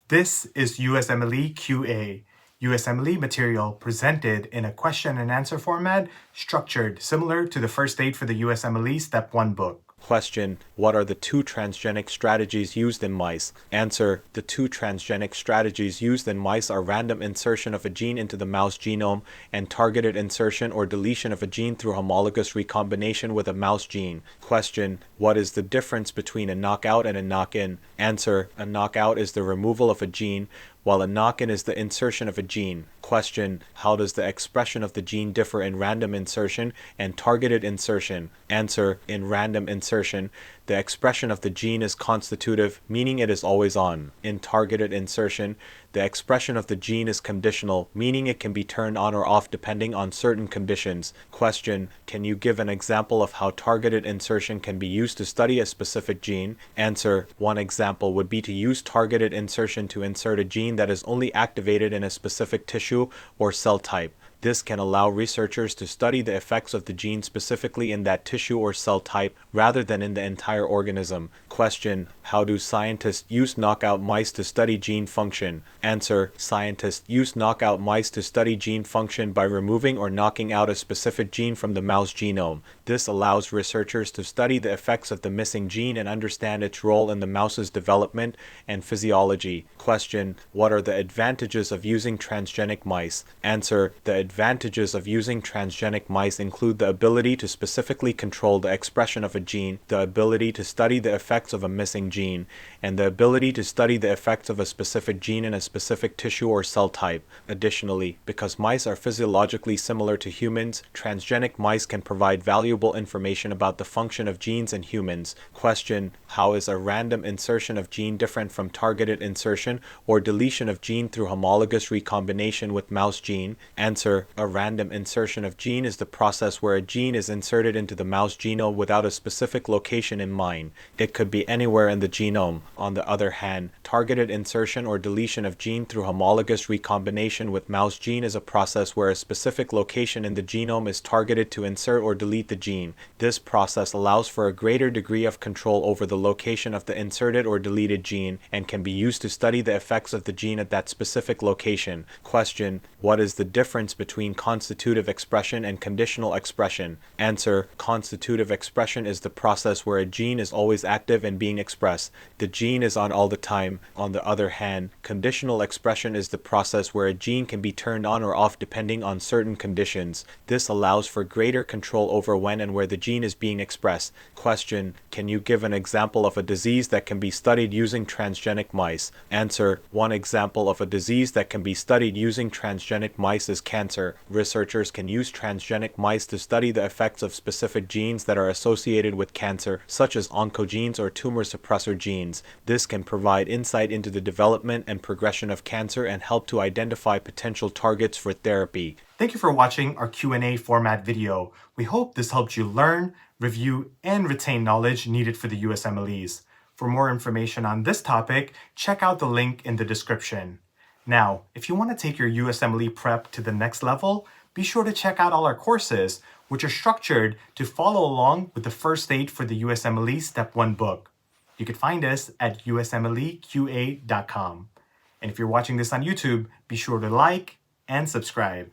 This is USMLE QA, USMLE material presented in a question and answer format structured similar to the first aid for the USMLE Step 1 book. Question: what are the two transgenic strategies used in mice? Answer: the two transgenic strategies used in mice are random insertion of a gene into the mouse genome and targeted insertion or deletion of a gene through homologous recombination with a mouse gene. Question: what is the difference between a knockout and a knock-in? Answer: a knockout is the removal of a gene, while a knock-in is the insertion of a gene. Question: how does the expression of the gene differ in random insertion and targeted insertion? Answer: in random insertion, the expression of the gene is constitutive, meaning it is always on. In targeted insertion, the expression of the gene is conditional, meaning it can be turned on or off depending on certain conditions. Question: can you give an example of how targeted insertion can be used to study a specific gene? Answer: one example would be to use targeted insertion to insert a gene that is only activated in a specific tissue or cell type. This can allow researchers to study the effects of the gene specifically in that tissue or cell type rather than in the entire organism. Question: how do scientists use knockout mice to study gene function? Answer: scientists use knockout mice to study gene function by removing or knocking out a specific gene from the mouse genome. This allows researchers to study the effects of the missing gene and understand its role in the mouse's development and physiology. Question: what are the advantages of using transgenic mice? Answer: the advantages of using transgenic mice include the ability to specifically control the expression of a gene, the ability to study the effects of a missing gene, and the ability to study the effects of a specific gene in a specific tissue or cell type. Additionally, because mice are physiologically similar to humans, transgenic mice can provide valuable information about the function of genes in humans. Question: how is a random insertion of gene different from targeted insertion or deletion of gene through homologous recombination with mouse gene? Answer: a random insertion of gene is the process where a gene is inserted into the mouse genome without a specific location in mind. It could be anywhere in the genome. On the other hand, targeted insertion or deletion of gene through homologous recombination with mouse gene is a process where a specific location in the genome is targeted to insert or delete the gene. This process allows for a greater degree of control over the location of the inserted or deleted gene and can be used to study the effects of the gene at that specific location. Question: what is the difference between constitutive expression and conditional expression? Answer: constitutive expression is the process where a gene is always active and being expressed. The gene is on all the time. On the other hand, conditional expression is the process where a gene can be turned on or off depending on certain conditions. This allows for greater control over when and where the gene is being expressed. Question: can you give an example of a disease that can be studied using transgenic mice? Answer: one example of a disease that can be studied using transgenic mice is cancer. Researchers can use transgenic mice to study the effects of specific genes that are associated with cancer, such as oncogenes or tumor suppressor genes. This can provide insight into the development and progression of cancer and help to identify potential targets for therapy. Thank you for watching our Q&A format video. We hope this helped you learn, review, and retain knowledge needed for the USMLEs. For more information on this topic, check out the link in the description. Now, if you want to take your USMLE prep to the next level, be sure to check out all our courses, which are structured to follow along with the first aid for the USMLE Step 1 book. You can find us at usmleqa.com. And if you're watching this on YouTube, be sure to like and subscribe.